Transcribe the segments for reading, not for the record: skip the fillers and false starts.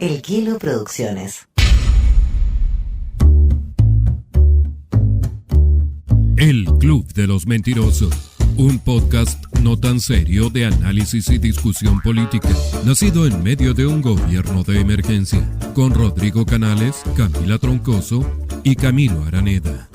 El Kilo Producciones. El Club de los Mentirosos, un podcast no tan serio de análisis y discusión política, nacido en medio de un gobierno de emergencia, con Rodrigo Canales, Camila Troncoso y Camilo Araneda.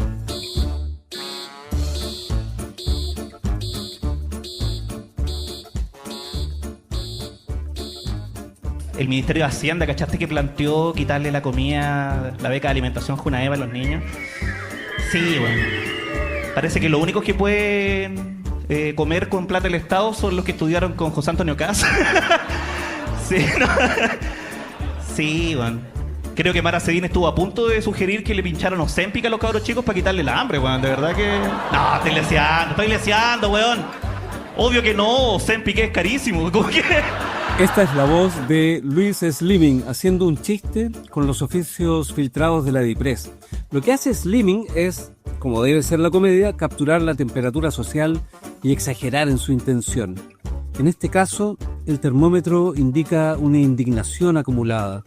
El Ministerio de Hacienda, ¿cachaste que planteó quitarle la comida, la beca de alimentación Junaeva a los niños? Sí, bueno. Parece que los únicos que pueden comer con plata del Estado son los que estudiaron con José Antonio Caz. Sí, ¿no? Sí, bueno. Creo que Mara Cedín estuvo a punto de sugerir que le pincharon Ozempic a los cabros chicos para quitarle la hambre, weón. De verdad que... No, estoy leseando, weón. Obvio que no, Ozempic es carísimo. ¿Cómo que...? Esta es la voz de Luis Slimming haciendo un chiste con los oficios filtrados de la DIPRES. Lo que hace Slimming es, como debe ser la comedia, capturar la temperatura social y exagerar en su intención. En este caso, el termómetro indica una indignación acumulada,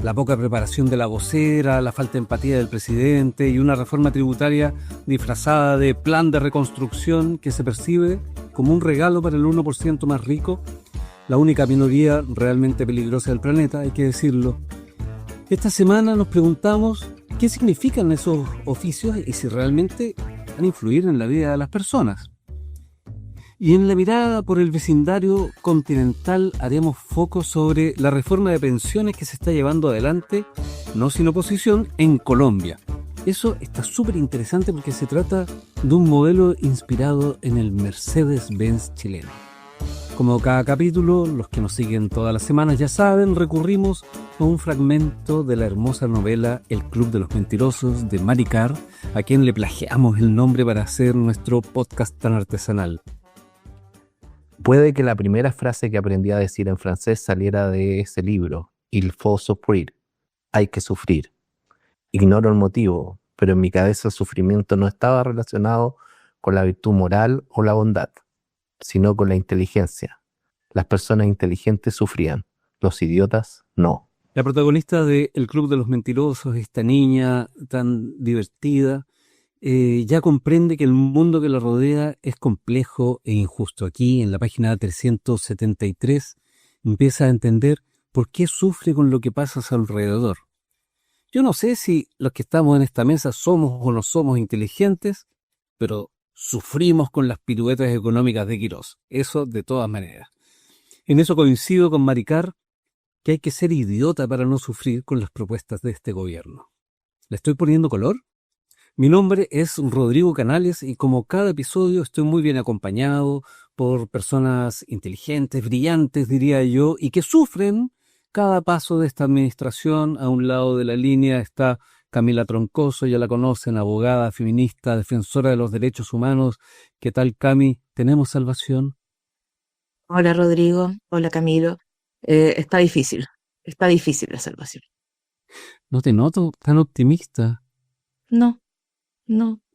la poca preparación de la vocera, la falta de empatía del presidente y una reforma tributaria disfrazada de plan de reconstrucción que se percibe como un regalo para el 1% más rico, la única minoría realmente peligrosa del planeta, hay que decirlo. Esta semana nos preguntamos qué significan esos oficios y si realmente van a influir en la vida de las personas. Y en la mirada por el vecindario continental haremos foco sobre la reforma de pensiones que se está llevando adelante, no sin oposición, en Colombia. Eso está súper interesante porque se trata de un modelo inspirado en el Mercedes-Benz chileno. Como cada capítulo, los que nos siguen todas las semanas ya saben, recurrimos a un fragmento de la hermosa novela El Club de los Mentirosos de Maricar, a quien le plagiamos el nombre para hacer nuestro podcast tan artesanal. Puede que la primera frase que aprendí a decir en francés saliera de ese libro, Il faut souffrir, hay que sufrir. Ignoro el motivo, pero en mi cabeza el sufrimiento no estaba relacionado con la virtud moral o la bondad, sino con la inteligencia. Las personas inteligentes sufrían, los idiotas no. La protagonista de El Club de los Mentirosos, esta niña tan divertida, ya comprende que el mundo que la rodea es complejo e injusto. Aquí, en la página 373, empieza a entender por qué sufre con lo que pasa a su alrededor. Yo no sé si los que estamos en esta mesa somos o no somos inteligentes, pero sufrimos con las piruetas económicas de Quirós. Eso de todas maneras. En eso coincido con Maricar, que hay que ser idiota para no sufrir con las propuestas de este gobierno. ¿Le estoy poniendo color? Mi nombre es Rodrigo Canales y como cada episodio estoy muy bien acompañado por personas inteligentes, brillantes diría yo, y que sufren cada paso de esta administración. A un lado de la línea está Camila Troncoso, ya la conocen, abogada, feminista, defensora de los derechos humanos. ¿Qué tal, Cami? ¿Tenemos salvación? Hola, Rodrigo. Hola, Camilo. Está difícil la salvación. No te noto tan optimista. No.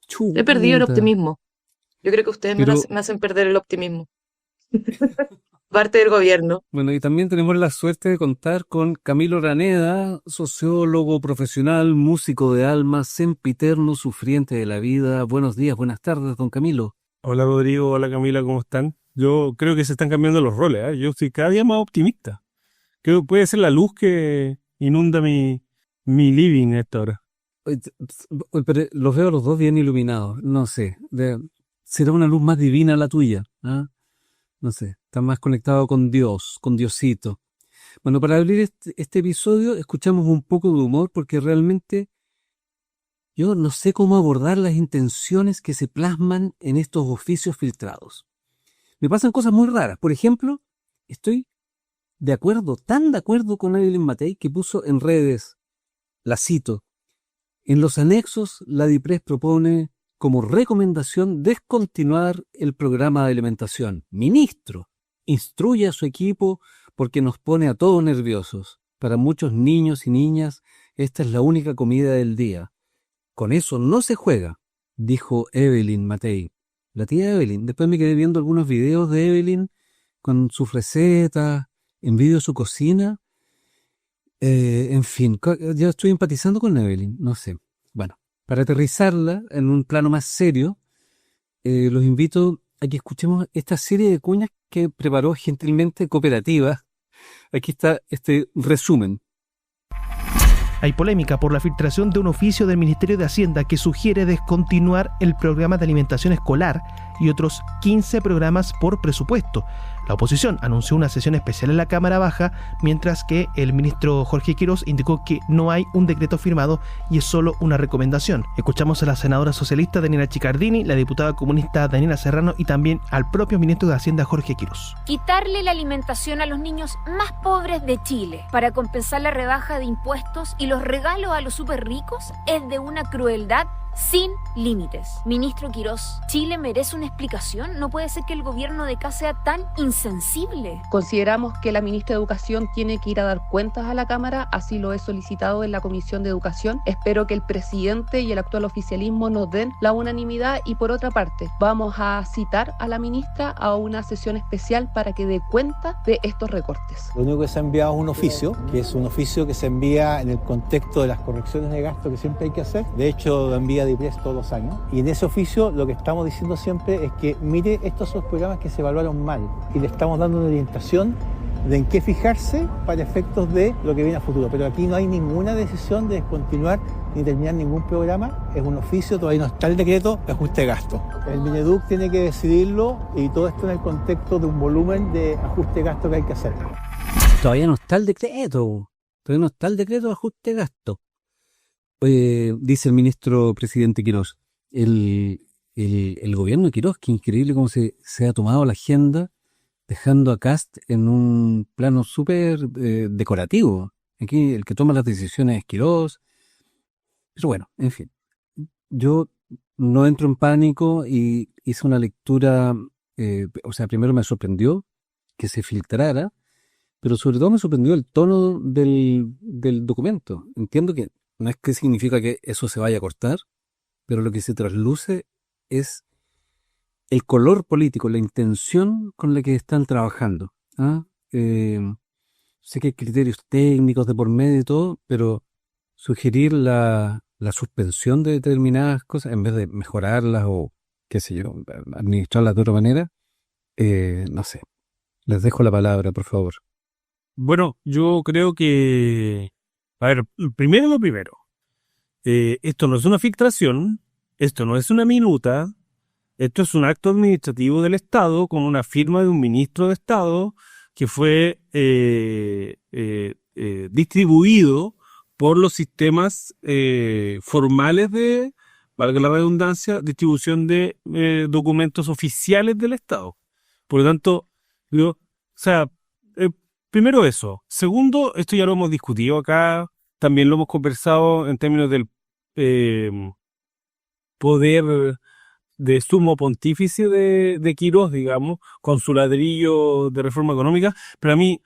Chuta. He perdido el optimismo. Yo creo que ustedes me hacen perder el optimismo. Parte del gobierno. Bueno, y también tenemos la suerte de contar con Camilo Araneda, sociólogo profesional, músico de alma, sempiterno, sufriente de la vida. Buenos días, buenas tardes, don Camilo. Hola Rodrigo, hola Camila, ¿cómo están? Yo creo que se están cambiando los roles, ¿eh? Yo estoy cada día más optimista. Creo que puede ser la luz que inunda mi living a esta hora. Pero los veo a los dos bien iluminados, no sé. ¿Será una luz más divina la tuya? ¿Ah? No sé, está más conectado con Dios, con Diosito. Bueno, para abrir este episodio escuchamos un poco de humor porque realmente yo no sé cómo abordar las intenciones que se plasman en estos oficios filtrados. Me pasan cosas muy raras. Por ejemplo, estoy tan de acuerdo con Evelyn Matei que puso en redes, la cito, en los anexos la DIPRES propone como recomendación descontinuar el programa de alimentación. Ministro, instruye a su equipo porque nos pone a todos nerviosos. Para muchos niños y niñas, esta es la única comida del día. Con eso no se juega, dijo Evelyn Matei. La tía Evelyn. Después me quedé viendo algunos videos de Evelyn con sus recetas, en vídeo de su cocina. En fin, yo estoy empatizando con Evelyn, no sé. Bueno, para aterrizarla en un plano más serio, los invito a que escuchemos esta serie de cuñas que preparó gentilmente Cooperativa. Aquí está este resumen. Hay polémica por la filtración de un oficio del Ministerio de Hacienda que sugiere descontinuar el programa de alimentación escolar y otros 15 programas por presupuesto. La oposición anunció una sesión especial en la Cámara Baja, mientras que el ministro Jorge Quirós indicó que no hay un decreto firmado y es solo una recomendación. Escuchamos a la senadora socialista Daniela Chicardini, la diputada comunista Daniela Serrano y también al propio ministro de Hacienda Jorge Quirós. Quitarle la alimentación a los niños más pobres de Chile para compensar la rebaja de impuestos y los regalos a los súper ricos es de una crueldad sin límites. Ministro Quirós, ¿Chile merece una explicación? No puede ser que el gobierno de acá sea tan insensible. Consideramos que la ministra de Educación tiene que ir a dar cuentas a la Cámara, así lo he solicitado en la Comisión de Educación. Espero que el presidente y el actual oficialismo nos den la unanimidad y por otra parte, vamos a citar a la ministra a una sesión especial para que dé cuenta de estos recortes. Lo único que se ha enviado es un oficio, que es un oficio que se envía en el contexto de las correcciones de gasto que siempre hay que hacer. De hecho, lo envía DIPRES todos los años. Y en ese oficio lo que estamos diciendo siempre es que mire, estos son los programas que se evaluaron mal y le estamos dando una orientación de en qué fijarse para efectos de lo que viene a futuro. Pero aquí no hay ninguna decisión de descontinuar ni terminar ningún programa. Es un oficio, todavía no está el decreto de ajuste de gasto. El Mineduc tiene que decidirlo y todo esto en el contexto de un volumen de ajuste de gasto que hay que hacer. Todavía no está el decreto. Todavía no está el decreto de ajuste de gasto. Dice el ministro presidente Quirós, el gobierno de Quirós, que increíble cómo se ha tomado la agenda, dejando a Kast en un plano súper decorativo. Aquí el que toma las decisiones es Quirós. Pero bueno, en fin, yo no entro en pánico y hice una lectura, primero me sorprendió que se filtrara, pero sobre todo me sorprendió el tono del documento. Entiendo que no es que significa que eso se vaya a cortar, pero lo que se trasluce es el color político, la intención con la que están trabajando. Sé que hay criterios técnicos de por medio y todo, pero sugerir la suspensión de determinadas cosas en vez de mejorarlas o, qué sé yo, administrarlas de otra manera, no sé. Les dejo la palabra, por favor. Bueno, yo creo que... A ver, primero lo primero. Esto no es una filtración, esto no es una minuta, esto es un acto administrativo del Estado con una firma de un ministro de Estado que fue distribuido por los sistemas formales de, valga la redundancia, distribución de documentos oficiales del Estado. Por lo tanto, primero eso. Segundo, esto ya lo hemos discutido acá, también lo hemos conversado en términos del poder de sumo pontífice de Quirós, digamos, con su ladrillo de reforma económica, pero a mí,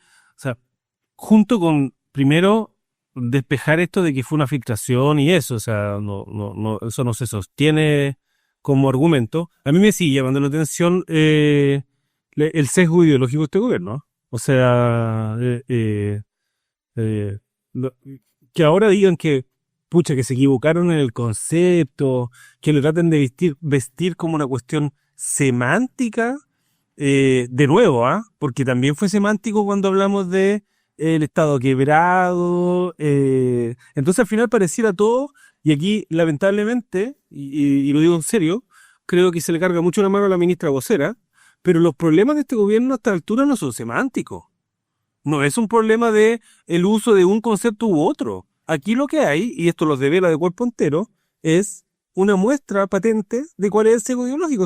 junto con, primero, despejar esto de que fue una filtración y eso, no, eso no se sostiene como argumento, a mí me sigue llamando la atención el sesgo ideológico de este gobierno, que ahora digan que que se equivocaron en el concepto, que lo traten de vestir como una cuestión semántica, de nuevo, porque también fue semántico cuando hablamos de el Estado quebrado, entonces al final pareciera todo, y aquí lamentablemente, y lo digo en serio, creo que se le carga mucho la mano a la ministra vocera, pero los problemas de este gobierno a esta altura no son semánticos. No es un problema de el uso de un concepto u otro. Aquí lo que hay, y esto los devela de cuerpo entero, es una muestra patente de cuál es el sesgo ideológico.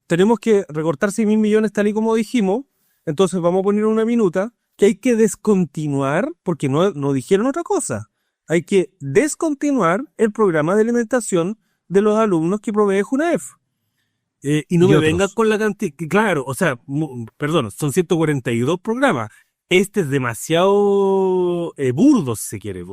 Tenemos que recortar 6.000 millones tal y como dijimos, entonces vamos a poner una minuta que hay que descontinuar, porque no dijeron otra cosa. Hay que descontinuar el programa de alimentación de los alumnos que provee JUNAEF. Y no me vengan con la cantidad, claro, perdón, son 142 programas. Este es demasiado burdo, si se quiere.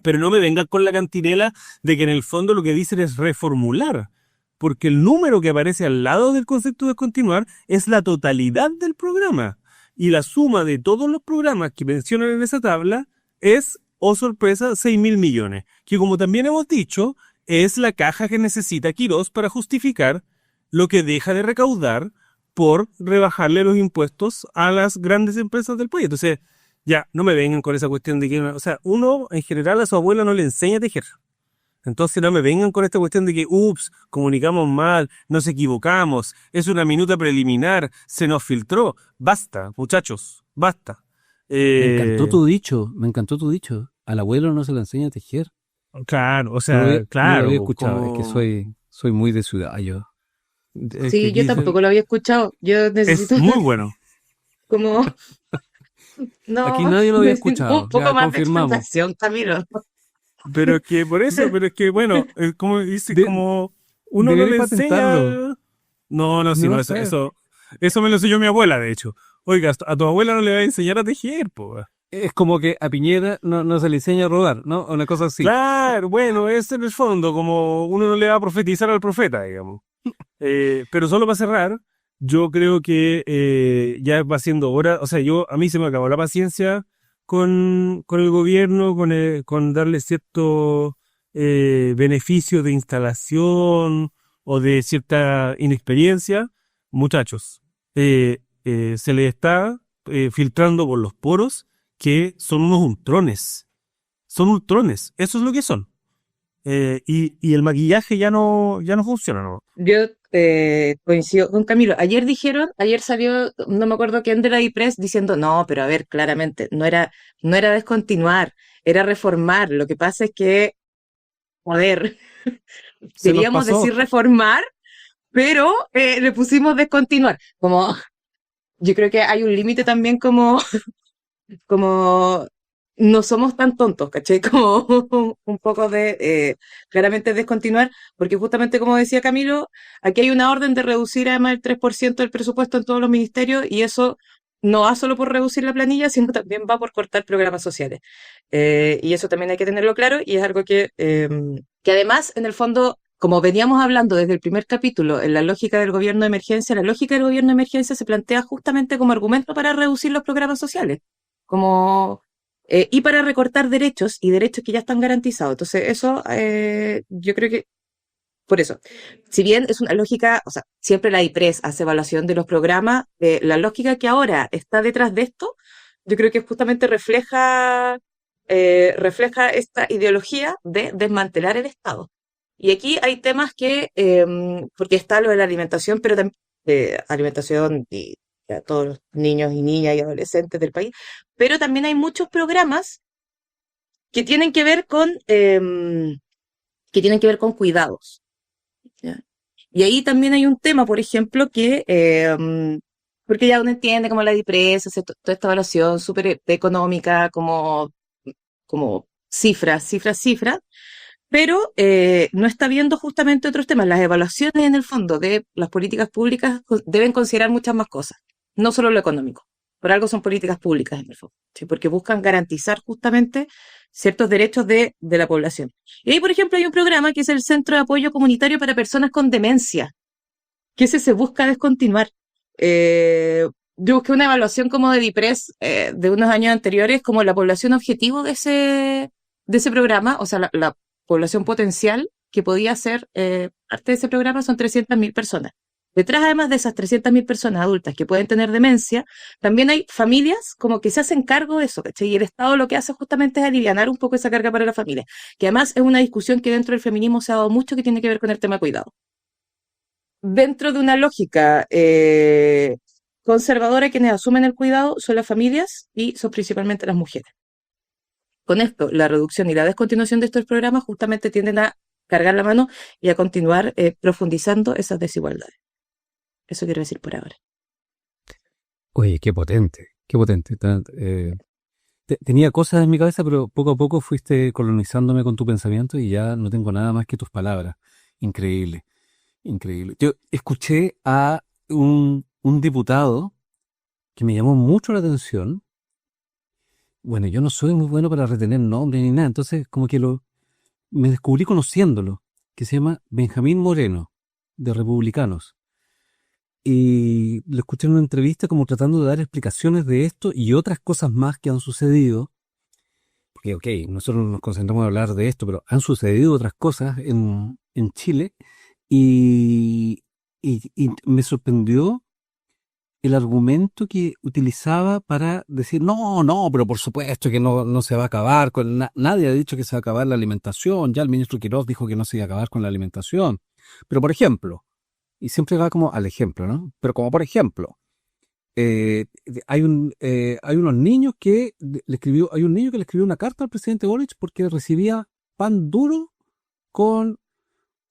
Pero no me vengan con la cantinela de que en el fondo lo que dicen es reformular. Porque el número que aparece al lado del concepto de continuar es la totalidad del programa. y la suma de todos los programas que mencionan en esa tabla es, oh sorpresa, 6.000 millones, que como también hemos dicho, es la caja que necesita Quirós para justificar lo que deja de recaudar por rebajarle los impuestos a las grandes empresas del país. Entonces, ya, no me vengan con esa cuestión de que, o sea, uno en general a su abuela no le enseña a tejer. Entonces no me vengan con esta cuestión de que, comunicamos mal, nos equivocamos, es una minuta preliminar, se nos filtró. Basta, muchachos, basta. Me encantó tu dicho. Al abuelo no se le enseña a tejer. Claro, o sea, claro. No lo había escuchado, es que soy muy de ciudad, yo. Sí, yo tampoco lo había escuchado. Yo necesito... Es muy bueno. Como... No, aquí nadie lo había escuchado. Un poco ya más confirmamos. de explicación, Camilo. Pero que por eso, pero es que bueno, como dice, como uno no le enseña. No, eso me lo enseñó mi abuela, de hecho. Oiga, a tu abuela no le va a enseñar a tejer, po. Es como que a Piñera no se le enseña a rodar, ¿no? Una cosa así. Claro, bueno, es en el fondo, como uno no le va a profetizar al profeta, digamos. Pero solo para cerrar, yo creo que ya va siendo hora, o sea, a mí se me acabó la paciencia con el gobierno, con darle cierto beneficio de instalación o de cierta inexperiencia. Muchachos, se les está filtrando por los poros que son unos ultrones. Son ultrones, eso es lo que son. Y el maquillaje ya no funciona, ¿no? Yo coincido con Camilo. Ayer salió, no me acuerdo quién de la IPRES diciendo, no, pero a ver, claramente, no era descontinuar, era reformar. Lo que pasa es que, joder, queríamos decir reformar, pero le pusimos descontinuar. Como, yo creo que hay un límite también como no somos tan tontos, ¿cachai? Como un poco de claramente descontinuar, porque justamente como decía Camilo, aquí hay una orden de reducir además el 3% del presupuesto en todos los ministerios, y eso no va solo por reducir la planilla, sino también va por cortar programas sociales. Y eso también hay que tenerlo claro, y es algo que además, en el fondo, como veníamos hablando desde el primer capítulo, en la lógica del gobierno de emergencia, la lógica del gobierno de emergencia se plantea justamente como argumento para reducir los programas sociales. Y para recortar derechos y derechos que ya están garantizados. Entonces, eso yo creo que, por eso, si bien es una lógica, o sea, siempre la IPRES hace evaluación de los programas, la lógica que ahora está detrás de esto, yo creo que justamente refleja esta ideología de desmantelar el Estado. Y aquí hay temas que, porque está lo de la alimentación, pero también alimentación y a todos los niños y niñas y adolescentes del país, pero también hay muchos programas que tienen que ver con cuidados, ¿ya? Y ahí también hay un tema, por ejemplo, que porque ya uno entiende como la DIPRES hace toda esta evaluación súper económica, como cifras, pero no está viendo justamente otros temas. Las evaluaciones en el fondo de las políticas públicas deben considerar muchas más cosas, no solo lo económico. Por algo son políticas públicas en el fondo, ¿sí? Porque buscan garantizar justamente ciertos derechos de la población. Y ahí, por ejemplo, hay un programa que es el Centro de Apoyo Comunitario para Personas con Demencia, que ese se busca descontinuar. Yo busqué una evaluación como de DIPRES de unos años anteriores, como la población objetivo de ese programa, o sea, la población potencial que podía ser parte de ese programa son 300.000 personas. Detrás, además de esas 300.000 personas adultas que pueden tener demencia, también hay familias como que se hacen cargo de eso, ¿cachai? Y el Estado lo que hace justamente es alivianar un poco esa carga para la familia, que además es una discusión que dentro del feminismo se ha dado mucho, que tiene que ver con el tema de cuidado. Dentro de una lógica conservadora, quienes asumen el cuidado son las familias y son principalmente las mujeres. Con esto, la reducción y la descontinuación de estos programas justamente tienden a cargar la mano y a continuar profundizando esas desigualdades. Eso quiero decir por ahora. Oye, qué potente, qué potente. Tenía cosas en mi cabeza, pero poco a poco fuiste colonizándome con tu pensamiento y ya no tengo nada más que tus palabras. Increíble, increíble. Yo escuché a un diputado que me llamó mucho la atención. Bueno, yo no soy muy bueno para retener nombres ni nada, entonces como que me descubrí conociéndolo, que se llama Benjamín Moreno, de Republicanos. y lo escuché en una entrevista como tratando de dar explicaciones de esto y otras cosas más que han sucedido. Porque, ok, nosotros nos concentramos en hablar de esto, pero han sucedido otras cosas en Chile y me sorprendió el argumento que utilizaba para decir, no, pero por supuesto que no se va a acabar con... nadie ha dicho que se va a acabar la alimentación, ya el ministro Quirós dijo que no se iba a acabar con la alimentación. Pero por ejemplo, y siempre va como al ejemplo, ¿no? Pero como por ejemplo, hay unos niños que hay un niño que le escribió una carta al presidente Boric porque recibía pan duro con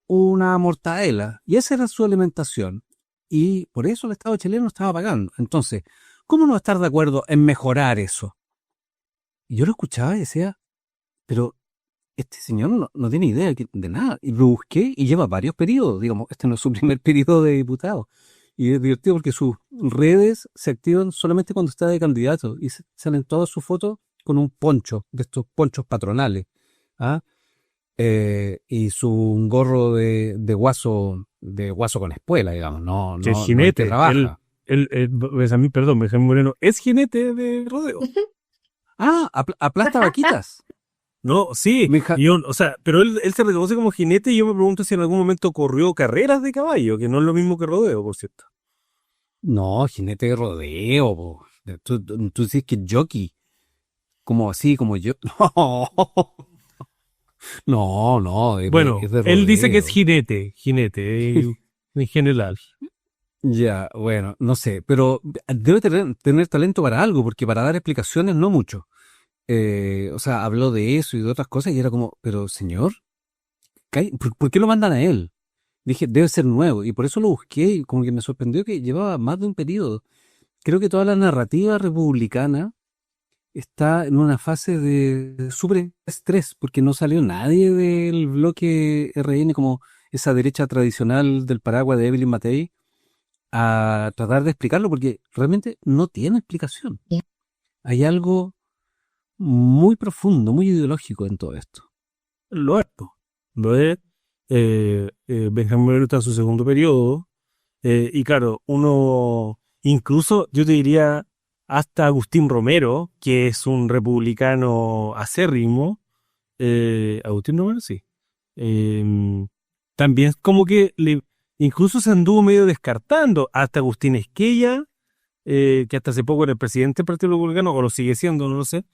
una mortadela, y esa era su alimentación. Y por eso el Estado chileno estaba pagando. Entonces, ¿cómo no estar de acuerdo en mejorar eso? Y yo lo escuchaba y decía, pero este señor no tiene idea de nada. Y lo busqué y lleva varios periodos. Digamos, este no es su primer periodo de diputado. Y es divertido porque sus redes se activan solamente cuando está de candidato. Y salen todas sus fotos con un poncho, de estos ponchos patronales. ¿Ah? Y su gorro de guaso con espuela, digamos, no Que es jinete, el que trabaja. Benjamín Moreno es jinete de rodeo. Aplasta vaquitas. No, sí, pero él se reconoce como jinete y yo me pregunto si en algún momento corrió carreras de caballo, que no es lo mismo que rodeo, por cierto. No, jinete de rodeo, po. Tú dices que jockey, como así, como yo. No. Bueno, es de él rodeo. dice que es jinete, en general. Ya, bueno, no sé, pero debe tener talento para algo, porque para dar explicaciones no mucho. Habló de eso y de otras cosas y era como, pero señor, ¿por qué lo mandan a él? Dije, debe ser nuevo, y por eso lo busqué, y como que me sorprendió que llevaba más de un periodo. Creo que toda la narrativa republicana está en una fase de súper estrés, porque no salió nadie del bloque RN, como esa derecha tradicional del paraguas de Evelyn Matei, a tratar de explicarlo, porque realmente no tiene explicación. Hay algo muy profundo, muy ideológico en todo esto. Lo es. Benjamín Moreno está en su segundo periodo, y claro, uno, incluso yo te diría, hasta Agustín Romero, que es un republicano acérrimo, Agustín Romero, sí, también como que incluso se anduvo medio descartando, hasta Agustín Esquella, que hasta hace poco era el presidente del Partido Republicano, o lo sigue siendo, no lo sé,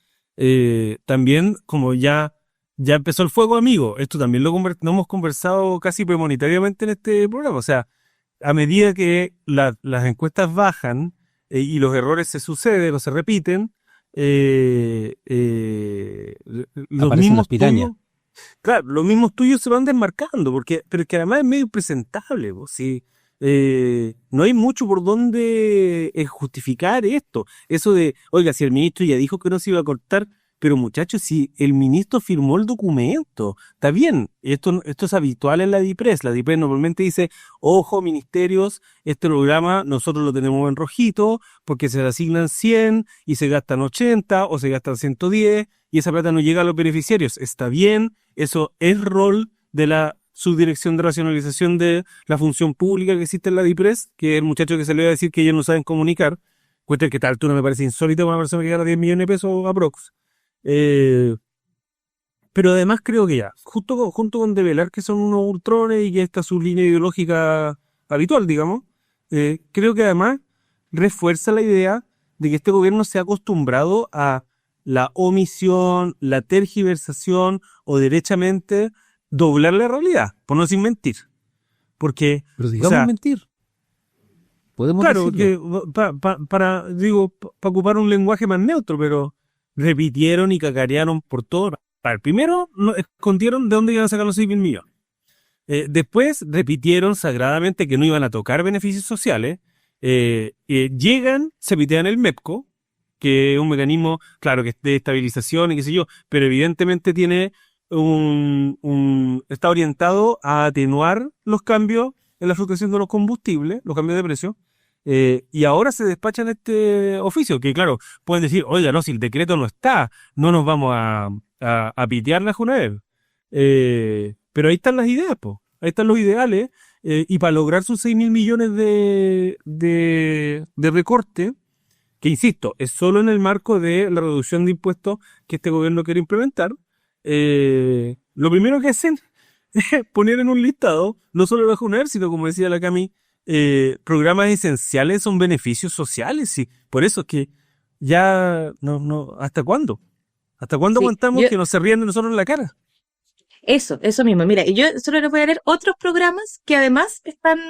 también como ya empezó el fuego amigo. Esto también lo hemos conversado casi premonitariamente en este programa, o sea, a medida que las encuestas bajan, y los errores se suceden o se repiten, los mismos tuyos, claro, los mismos tuyos se van desmarcando, pero es que además es medio impresentable, ¿sí? No hay mucho por dónde justificar esto. Eso de, oiga, si el ministro ya dijo que no se iba a cortar, pero muchachos, si el ministro firmó el documento, está bien, esto es habitual en la DIPRES. La DIPRES normalmente dice, ojo, ministerios, este programa nosotros lo tenemos en rojito porque se le asignan 100 y se gastan 80 o se gastan 110 y esa plata no llega a los beneficiarios. Está bien, eso es rol de la Subdirección de Racionalización de la Función Pública que existe en la DIPRES, que es el muchacho que se le va a decir que ellos no saben comunicar. Cuenta que tal altura me parece insólito para una persona que gana 10 millones de pesos aprox. Pero además creo que ya, junto con develar que son unos ultrones y que esta es su línea ideológica habitual, digamos, creo que además refuerza la idea de que este gobierno se ha acostumbrado a la omisión, la tergiversación o derechamente doblar la realidad, por no decir mentir. Porque, pero digamos mentir. Podemos claro, decirlo. que para ocupar un lenguaje más neutro, pero repitieron y cacarearon por todo. Primero, escondieron de dónde iban a sacar los 6.000 millones. Después, repitieron sagradamente que no iban a tocar beneficios sociales. Llegan, se pitean el MEPCO, que es un mecanismo, claro, que es de estabilización y qué sé yo, pero evidentemente tiene está orientado a atenuar los cambios en la fluctuación de los combustibles, los cambios de precio. Y ahora se despachan este oficio, que claro, pueden decir, oiga, no, si el decreto no está, no nos vamos a pitear la Junaev. Pero ahí están las ideas, ahí están los ideales, y para lograr sus 6.000 millones de recorte, que insisto, es solo en el marco de la reducción de impuestos que este gobierno quiere implementar, lo primero que hacen es poner en un listado, no solo la JUNER, sino como decía la Cami, programas esenciales son beneficios sociales, sí. Por eso es que ya no, ¿hasta cuándo? ¿Hasta cuándo Sí, aguantamos yo- que nos se rían de nosotros en la cara? Eso mismo. Mira, y yo solo les voy a leer otros programas que además están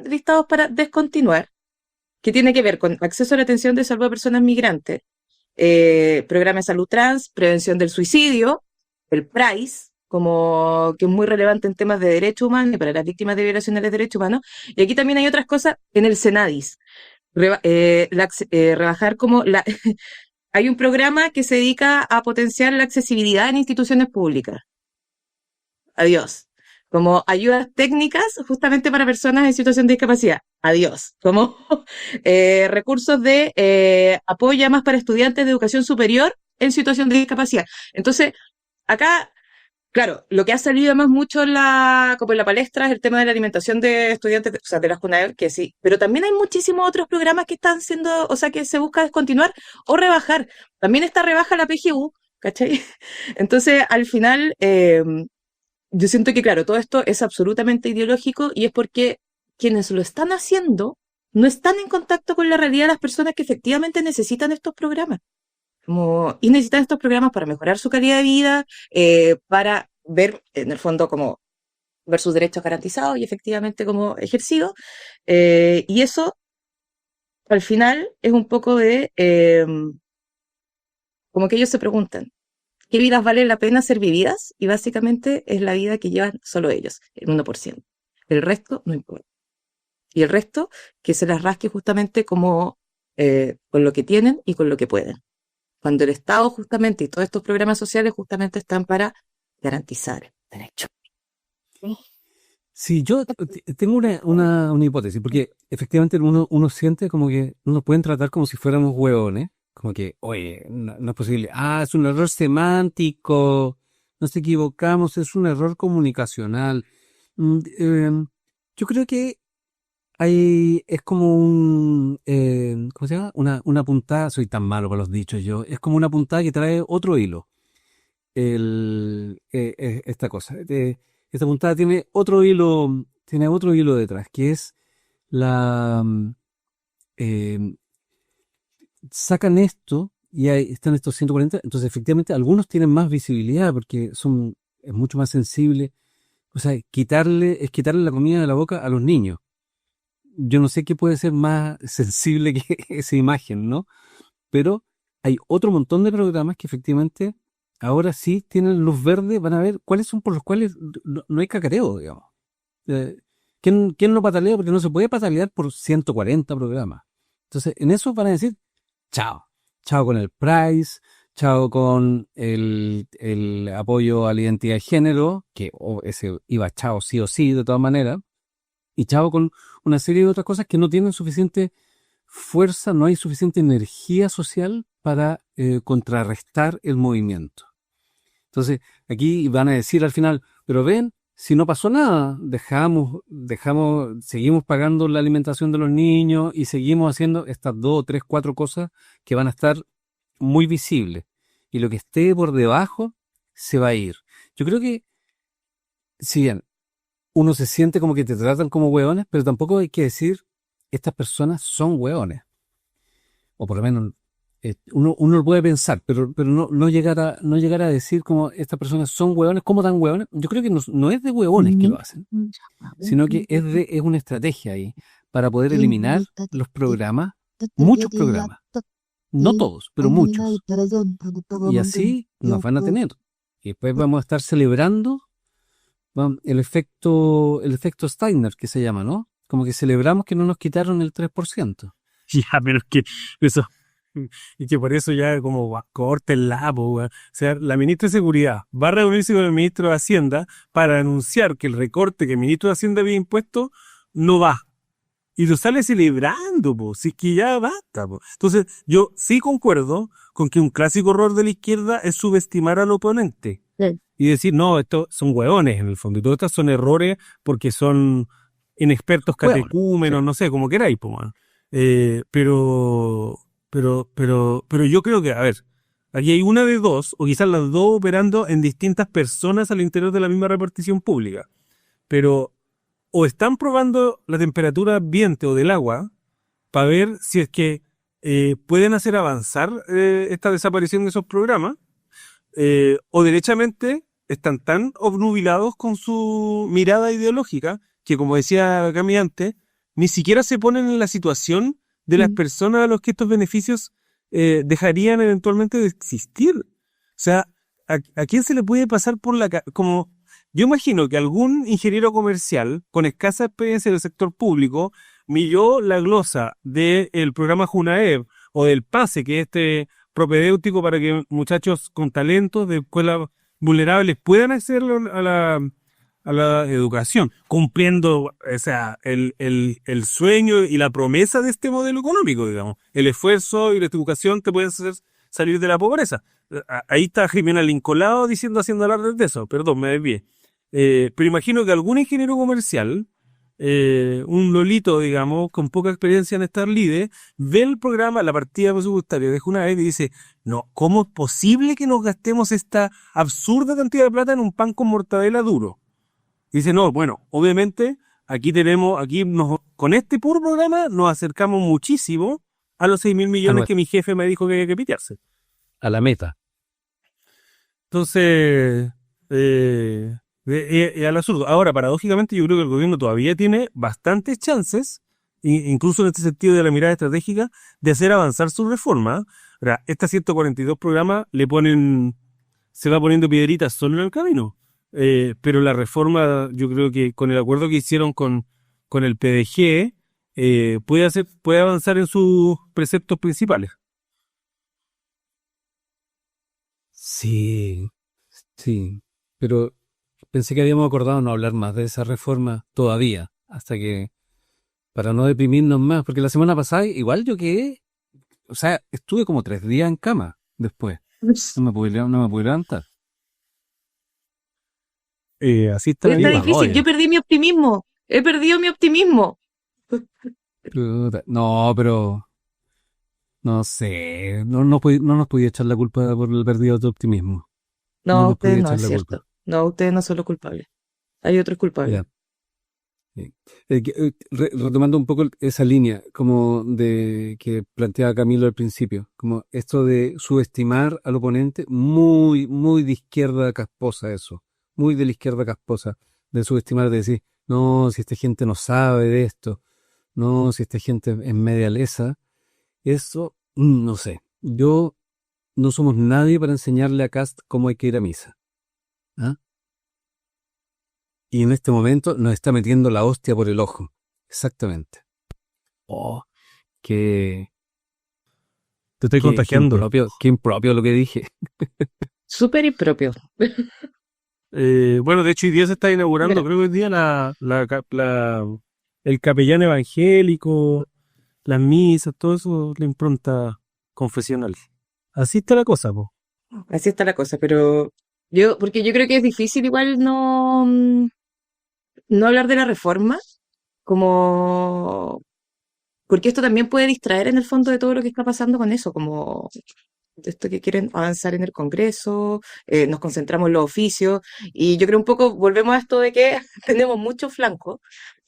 listados para descontinuar, que tiene que ver con acceso a la atención de salud a personas migrantes, programa de salud trans, prevención del suicidio, el PRAIS, como que es muy relevante en temas de derechos humanos y para las víctimas de violaciones de derechos humanos. Y aquí también hay otras cosas en el Senadis. Rebajar como la... Hay un programa que se dedica a potenciar la accesibilidad en instituciones públicas. Adiós. Como ayudas técnicas justamente para personas en situación de discapacidad. Adiós. Como recursos de apoyo más para estudiantes de educación superior en situación de discapacidad. Entonces, acá, claro, lo que ha salido además mucho como en la palestra es el tema de la alimentación de estudiantes, o sea, de las CUNAER, que sí. Pero también hay muchísimos otros programas que están siendo, o sea, que se busca descontinuar o rebajar. También está rebaja la PGU, ¿cachai? Entonces, al final, yo siento que, claro, todo esto es absolutamente ideológico y es porque quienes lo están haciendo no están en contacto con la realidad de las personas que efectivamente necesitan estos programas. Y necesitan estos programas para mejorar su calidad de vida, para ver, en el fondo, como ver sus derechos garantizados y efectivamente como ejercidos. Y eso, al final, es un poco de, como que ellos se preguntan, ¿qué vidas vale la pena ser vividas? Y básicamente es la vida que llevan solo ellos, el 1%. El resto no importa. Y el resto, que se las rasque justamente como con lo que tienen y con lo que pueden. Cuando el Estado justamente y todos estos programas sociales justamente están para garantizar derechos. Sí, yo tengo una hipótesis, porque efectivamente uno siente como que nos pueden tratar como si fuéramos hueones, como que, oye, no es posible, es un error semántico, nos equivocamos, es un error comunicacional. Yo creo que es como ¿cómo se llama? Una puntada, soy tan malo para los dichos yo, es como una puntada que trae otro hilo, esta cosa. Esta puntada tiene otro hilo detrás, que es sacan esto y ahí están estos 140, entonces efectivamente algunos tienen más visibilidad porque es mucho más sensible. O sea, quitarle la comida de la boca a los niños. Yo no sé qué puede ser más sensible que esa imagen, ¿no? Pero hay otro montón de programas que efectivamente ahora sí tienen luz verde, van a ver cuáles son por los cuales no hay cacareo, digamos. ¿Quién no patalea? Porque no se puede patalear por 140 programas. Entonces, en eso van a decir, chao. Chao con el Price, chao con el apoyo a la identidad de género, que ese iba chao sí o sí, de todas maneras. Y chao con una serie de otras cosas que no tienen suficiente fuerza, no hay suficiente energía social para contrarrestar el movimiento. Entonces, aquí van a decir al final, pero ven, si no pasó nada, seguimos pagando la alimentación de los niños y seguimos haciendo estas 2, 3, 4 cosas que van a estar muy visibles. Y lo que esté por debajo se va a ir. Yo creo que, si bien uno se siente como que te tratan como hueones, pero tampoco hay que decir, estas personas son hueones. O por lo menos uno lo puede pensar, pero no llegar a decir como estas personas son hueones, ¿cómo tan hueones? Yo creo que no es de hueones que lo hacen, sino que es una estrategia ahí para poder eliminar los programas, muchos programas, no todos, pero muchos. Y así nos van a tener. Y después vamos a estar celebrando el efecto Steiner, que se llama, ¿no? Como que celebramos que no nos quitaron el 3%. Ya, pero es que eso, y que por eso ya como córtenla, o sea, la ministra de Seguridad va a reunirse con el ministro de Hacienda para anunciar que el recorte que el ministro de Hacienda había impuesto no va. Y lo sale celebrando, si es que ya basta, Entonces, yo sí concuerdo con que un clásico error de la izquierda es subestimar al oponente. Sí. Y decir, no, estos son hueones en el fondo. Y todos estos son errores porque son en expertos Bueno, catecúmenos, sí. no sé, como queráis, po, man. Pero yo creo que, a ver, aquí hay una de dos, o quizás las dos operando en distintas personas al interior de la misma repartición pública. Pero o están probando la temperatura ambiente o del agua para ver si es que pueden hacer avanzar esta desaparición de esos programas, o derechamente están tan obnubilados con su mirada ideológica que, como decía Cami antes, ni siquiera se ponen en la situación de las personas a los que estos beneficios dejarían eventualmente de existir. O sea, ¿a quién se le puede pasar por la como yo imagino que algún ingeniero comercial con escasa experiencia del sector público miró la glosa del programa Junaev o del PASE, que es este propedéutico para que muchachos con talentos de escuelas vulnerables puedan acceder a la educación, cumpliendo, o sea, el sueño y la promesa de este modelo económico, digamos. El esfuerzo y la educación te pueden hacer salir de la pobreza. Ahí está Jimena Lincolao haciendo alarde de eso, perdón, me desvié. Pero imagino que algún ingeniero comercial, un lolito, digamos, con poca experiencia en estar líder, ve el programa, la partida presupuestaria de Junaev y dice, no, ¿cómo es posible que nos gastemos esta absurda cantidad de plata en un pan con mortadela duro? Y dice, no, bueno, obviamente, con este puro programa nos acercamos muchísimo a los 6.000 millones que mi jefe me dijo que había que pitearse. A la meta. Entonces, al absurdo. Ahora, paradójicamente, yo creo que el gobierno todavía tiene bastantes chances, incluso en este sentido de la mirada estratégica, de hacer avanzar su reforma. Ahora, estas 142 programas se va poniendo piedritas solo en el camino. Pero la reforma, yo creo que con el acuerdo que hicieron con el PDG, puede avanzar en sus preceptos principales. Sí, pero pensé que habíamos acordado no hablar más de esa reforma todavía, para no deprimirnos más, porque la semana pasada igual yo quedé, o sea, estuve como 3 días en cama después, no me pude levantar. Así está la Está vida. difícil, yo perdí mi optimismo. He perdido mi optimismo. Puta, no, pero no sé, no nos podía echar la culpa por el perdido de optimismo. No, nos ustedes podía no, echar es la cierto. culpa. No, ustedes no son los culpables. Hay otros culpables. Ya. Sí. Retomando un poco esa línea como de que planteaba Camilo al principio, como esto de subestimar al oponente, muy, muy de izquierda casposa eso, muy de la izquierda casposa, de subestimar, de decir, no, si esta gente no sabe de esto, no, si esta gente es media lesa, eso, no sé, no somos nadie para enseñarle a Kast cómo hay que ir a misa. ¿Ah? Y en este momento nos está metiendo la hostia por el ojo. Exactamente. Oh, qué Te estoy contagiando. Qué impropio lo que dije. Súper impropio. Bueno, de hecho hoy día se está inaugurando, Mira. creo que hoy día el capellán evangélico, las misas, todo eso, la impronta confesional. Así está la cosa, po. Así está la cosa, pero porque yo creo que es difícil igual no hablar de la reforma, porque esto también puede distraer en el fondo de todo lo que está pasando con eso, como de esto que quieren avanzar en el Congreso, nos concentramos en los oficios, y yo creo un poco, volvemos a esto de que tenemos muchos flancos.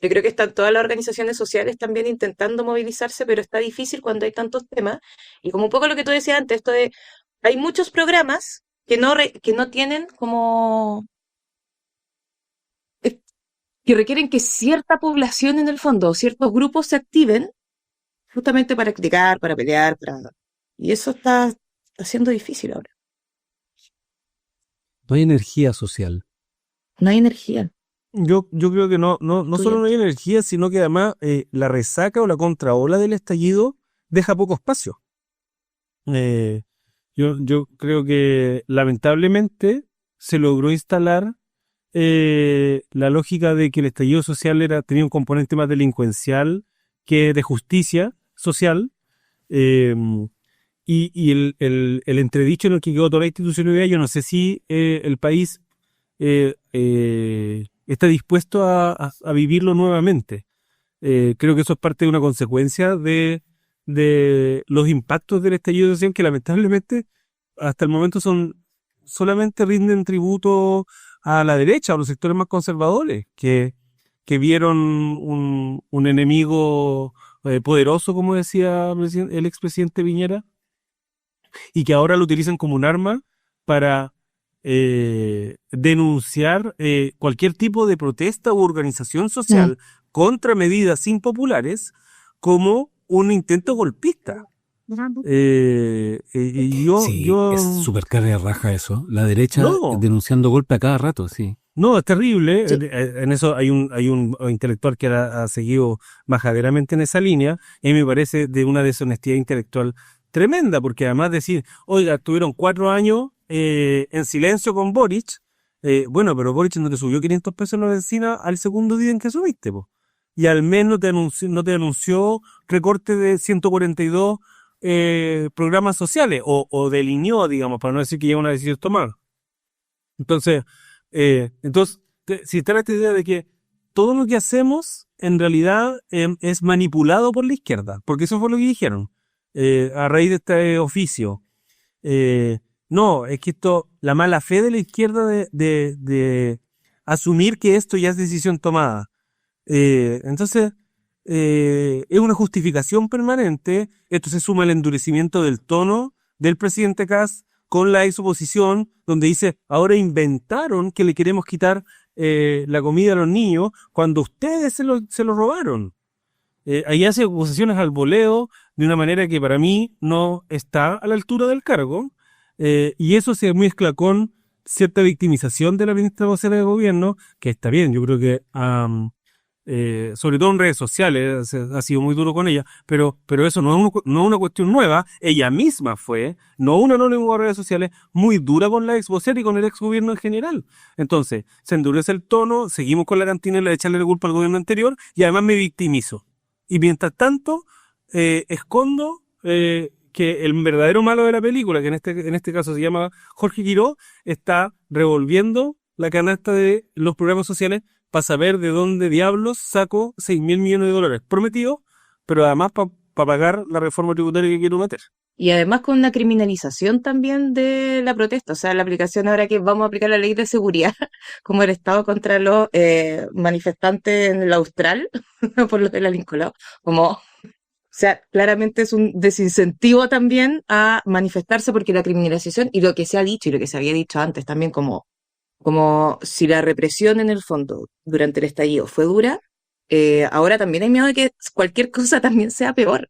Yo creo que están todas las organizaciones sociales también intentando movilizarse, pero está difícil cuando hay tantos temas, y como un poco lo que tú decías antes, esto de, hay muchos programas que no tienen que requieren que cierta población en el fondo, o ciertos grupos se activen justamente para criticar, para pelear, y eso está siendo difícil ahora. No hay energía social. No hay energía. Yo creo que no solo no hay energía, sino que además la resaca o la contraola del estallido deja poco espacio. Yo creo que lamentablemente se logró instalar la lógica de que el estallido social tenía un componente más delincuencial que de justicia social, y el entredicho en el que quedó toda la institucionalidad. Yo no sé si el país está dispuesto a vivirlo nuevamente. Creo que eso es parte de una consecuencia de los impactos del estallido social, que lamentablemente hasta el momento solamente rinden tributo a la derecha, a los sectores más conservadores, que vieron un enemigo poderoso, como decía el expresidente Piñera, y que ahora lo utilizan como un arma para denunciar cualquier tipo de protesta u organización social contra medidas impopulares como un intento golpista. Es súper cara de raja eso. La derecha denunciando golpe a cada rato, sí. No, es terrible. Sí. En eso hay un intelectual que ha seguido majaderamente en esa línea, y a mí me parece de una deshonestidad intelectual tremenda, porque además decir, oiga, estuvieron 4 años en silencio con Boric, bueno, pero Boric no te subió 500 pesos en la benzina al segundo día en que subiste, po. Y al menos no te anunció recorte de 142 programas sociales, o delineó, digamos, para no decir que ya una decisión tomada. Entonces, si está esta idea de que todo lo que hacemos en realidad es manipulado por la izquierda, porque eso fue lo que dijeron a raíz de este oficio. No, es que la mala fe de la izquierda de asumir que esto ya es decisión tomada. Entonces, es una justificación permanente. Esto se suma al endurecimiento del tono del presidente Kast con la exoposición, donde dice, ahora inventaron que le queremos quitar la comida a los niños cuando ustedes se lo robaron. Ahí hace acusaciones al voleo de una manera que para mí no está a la altura del cargo, y eso se mezcla con cierta victimización de la ministra vocera de gobierno, que está bien. Yo creo que sobre todo en redes sociales ha sido muy duro con ella, pero eso no es una cuestión nueva. Ella misma fue, no una anónima en redes sociales, muy dura con la ex vocera y con el ex gobierno en general. Entonces, se endurece el tono, seguimos con la cantinela de echarle la culpa al gobierno anterior, y además me victimizo. Y mientras tanto, escondo que el verdadero malo de la película, que en este caso se llama Jorge Quirós, está revolviendo la canasta de los programas sociales para saber de dónde diablos saco 6.000 millones de dólares prometidos, pero además para pagar la reforma tributaria que quiero meter. Y además con una criminalización también de la protesta. O sea, la aplicación ahora que vamos a aplicar la ley de seguridad como el Estado contra los manifestantes en el Austral, por lo de la Lincoln. O sea, claramente es un desincentivo también a manifestarse, porque la criminalización, y lo que se ha dicho y lo que se había dicho antes también, como si la represión en el fondo durante el estallido fue dura, ahora también hay miedo de que cualquier cosa también sea peor.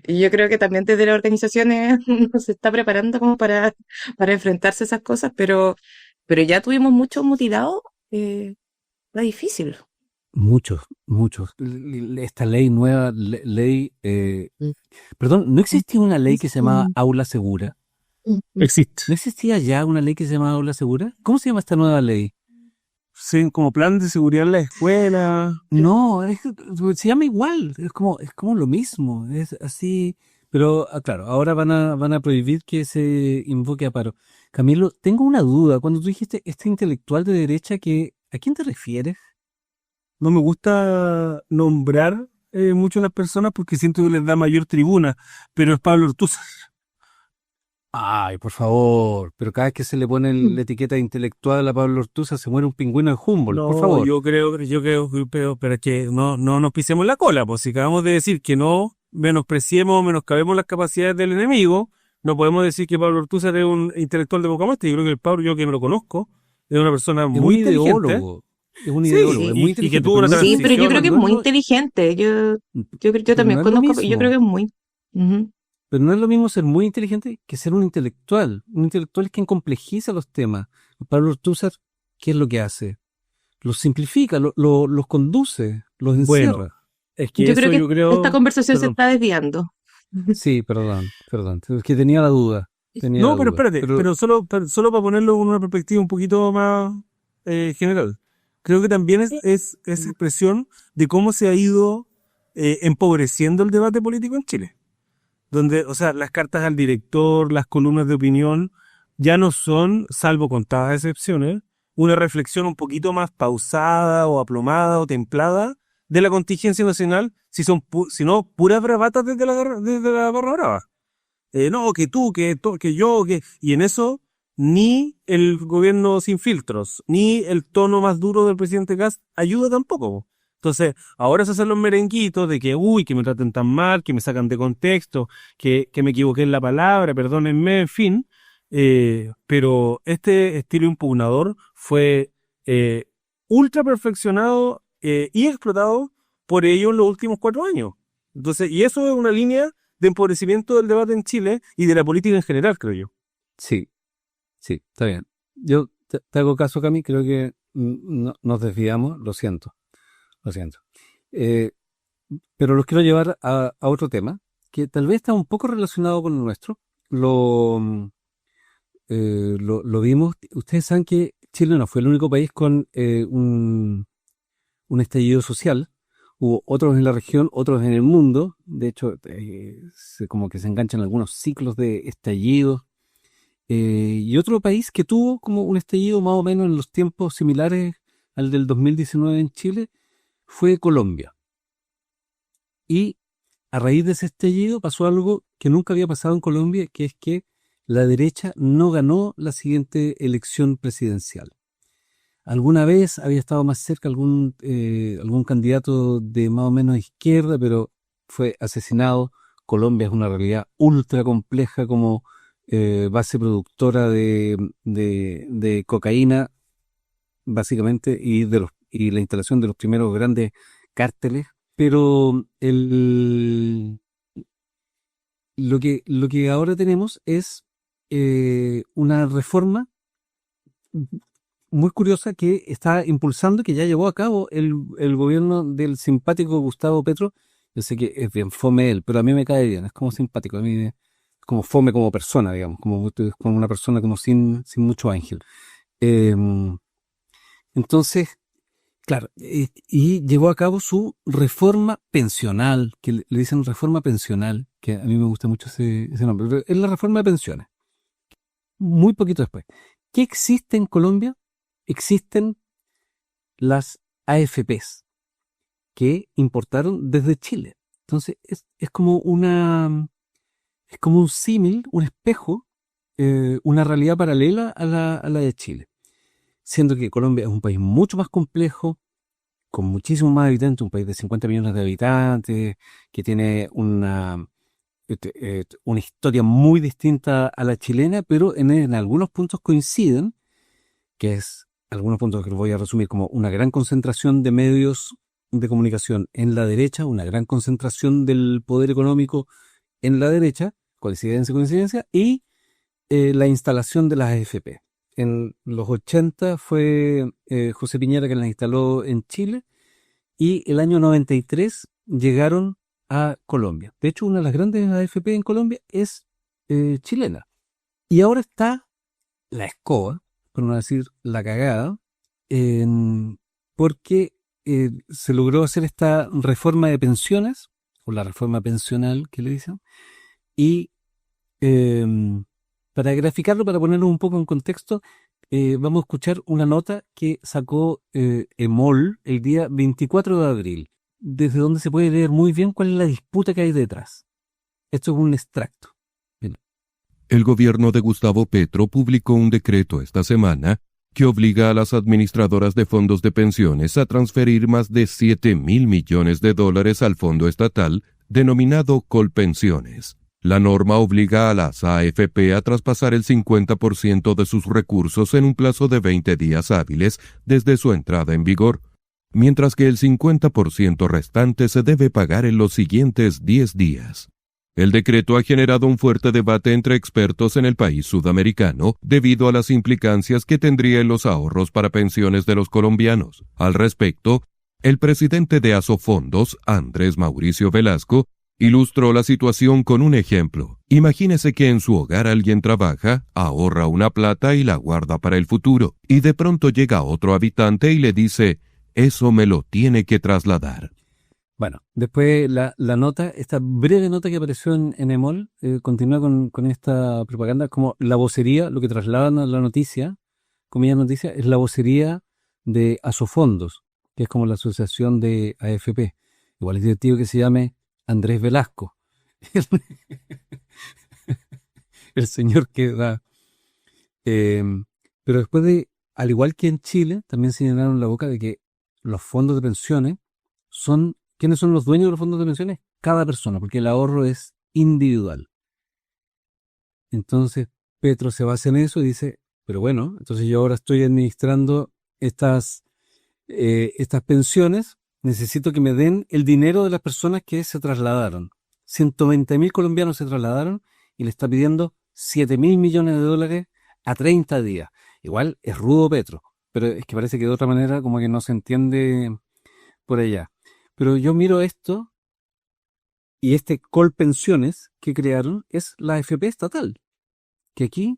Y yo creo que también desde las organizaciones se está preparando como para enfrentarse a esas cosas, pero ya tuvimos muchos mutilados, está difícil. Muchos. Esta ley nueva, perdón, ¿no existía una ley que se llamaba Aula Segura? Existe. ¿No existía ya una ley que se llamaba Aula Segura? ¿Cómo se llama esta nueva ley? Sí, como plan de seguridad en la escuela. No, se llama igual, es como lo mismo, es así. Pero claro, ahora van a prohibir que se invoque a paro. Camilo, tengo una duda. Cuando tú dijiste este intelectual de derecha, ¿a quién te refieres? No me gusta nombrar mucho a las personas porque siento que les da mayor tribuna, pero es Pablo Ortúzar. Ay, por favor, pero cada vez que se le pone la etiqueta de intelectual a Pablo Ortúzar se muere un pingüino de Humboldt, No, por favor. yo creo, pero es que no nos pisemos la cola, pues si acabamos de decir que no menoscabemos las capacidades del enemigo, no podemos decir que Pablo Ortúzar es un intelectual de poca muestra. Yo creo que el Pablo, yo que me lo conozco, es una persona muy inteligente. Ideólogo. Es un ideólogo, es muy inteligente. Y que tuvo una Sí, pero yo creo que es muy no- inteligente. Yo también no es lo conozco, yo mismo. creo que es muy... Ujú. Pero no es lo mismo ser muy inteligente que ser un intelectual. Un intelectual es quien complejiza los temas. Pablo Ortúzar, ¿qué es lo que hace? Los simplifica, los conduce, los encierra. Bueno, es que Yo eso creo que esta conversación se perdón. está desviando. Sí, perdón. Es que tenía la duda. No, pero espérate, pero solo para ponerlo en una perspectiva un poquito más general. Creo que también es expresión de cómo se ha ido empobreciendo el debate político en Chile. Donde, o sea, las cartas al director, las columnas de opinión, ya no son, salvo contadas excepciones, una reflexión un poquito más pausada o aplomada o templada de la contingencia nacional, si no puras bravatas desde la barra brava. No, que tú, que yo, y en eso ni el gobierno sin filtros, ni el tono más duro del presidente Kast ayuda tampoco. Entonces, ahora se hacen los merenguitos de que, que me traten tan mal, que me sacan de contexto, que me equivoqué en la palabra, perdónenme, en fin. Pero este estilo impugnador fue ultra perfeccionado y explotado por ellos en los últimos 4 años. Entonces, y eso es una línea de empobrecimiento del debate en Chile y de la política en general, creo yo. Sí, está bien. Yo te hago caso, Cami, creo que nos desviamos, lo siento. Pero los quiero llevar a otro tema, que tal vez está un poco relacionado con el nuestro. Lo vimos. Ustedes saben que Chile no fue el único país con un estallido social. Hubo otros en la región, otros en el mundo. De hecho, como que se enganchan algunos ciclos de estallidos. Y otro país que tuvo como un estallido más o menos en los tiempos similares al del 2019 en Chile fue Colombia. Y a raíz de ese estallido pasó algo que nunca había pasado en Colombia, que es que la derecha no ganó la siguiente elección presidencial. Alguna vez había estado más cerca algún candidato de más o menos izquierda, pero fue asesinado. Colombia es una realidad ultra compleja como base productora de cocaína, básicamente, y la instalación de los primeros grandes cárteles. Pero lo que ahora tenemos es una reforma muy curiosa que está impulsando, que ya llevó a cabo el gobierno del simpático Gustavo Petro. Yo sé que es bien fome él, pero a mí me cae bien, es como simpático, a mí como fome como persona, digamos, como una persona como sin mucho ángel. Entonces, claro, y llevó a cabo su reforma pensional, que le dicen reforma pensional, que a mí me gusta mucho ese nombre, pero es la reforma de pensiones. Muy poquito después. ¿Qué existe en Colombia? Existen las AFPs que importaron desde Chile. Entonces es como un símil, un espejo, una realidad paralela a la de Chile. Siendo que Colombia es un país mucho más complejo, con muchísimos más habitantes, un país de 50 millones de habitantes, que tiene una historia muy distinta a la chilena, pero en algunos puntos coinciden, que es algunos puntos que los voy a resumir como una gran concentración de medios de comunicación en la derecha, una gran concentración del poder económico en la derecha, coincidencia, y la instalación de las AFP. En los 80 fue José Piñera que las instaló en Chile, y el año 93 llegaron a Colombia. De hecho, una de las grandes AFP en Colombia es chilena. Y ahora está la escoba, por no decir la cagada, porque se logró hacer esta reforma de pensiones, o la reforma pensional que le dicen, y para graficarlo, para ponerlo un poco en contexto, vamos a escuchar una nota que sacó EMOL el día 24 de abril, desde donde se puede leer muy bien cuál es la disputa que hay detrás. Esto es un extracto. Bien. El gobierno de Gustavo Petro publicó un decreto esta semana que obliga a las administradoras de fondos de pensiones a transferir más de $7.000 millones al fondo estatal denominado Colpensiones. La norma obliga a las AFP a traspasar el 50% de sus recursos en un plazo de 20 días hábiles desde su entrada en vigor, mientras que el 50% restante se debe pagar en los siguientes 10 días. El decreto ha generado un fuerte debate entre expertos en el país sudamericano debido a las implicancias que tendría en los ahorros para pensiones de los colombianos. Al respecto, el presidente de Asofondos, Andrés Mauricio Velasco, ilustró la situación con un ejemplo. Imagínese que en su hogar alguien trabaja, ahorra una plata y la guarda para el futuro, y de pronto llega otro habitante y le dice, eso me lo tiene que trasladar. Bueno, después la nota, esta breve nota que apareció en EMOL, continúa con esta propaganda como la vocería, lo que trasladan a la noticia, comillas noticias, es la vocería de Asofondos, que es como la asociación de AFP. Igual es divertido que se llame Andrés Velasco. El señor que da. Pero después al igual que en Chile, también señalaron la boca de que los fondos de pensiones ¿quiénes son los dueños de los fondos de pensiones? Cada persona, porque el ahorro es individual. Entonces, Petro se basa en eso y dice, pero bueno, entonces yo ahora estoy administrando estas pensiones, necesito que me den el dinero de las personas que se trasladaron. 120.000 colombianos se trasladaron y le está pidiendo 7.000 millones de dólares a 30 días. Igual es rudo Petro, pero es que parece que de otra manera como que no se entiende por allá. Pero yo miro esto y este Colpensiones que crearon es la AFP estatal, que aquí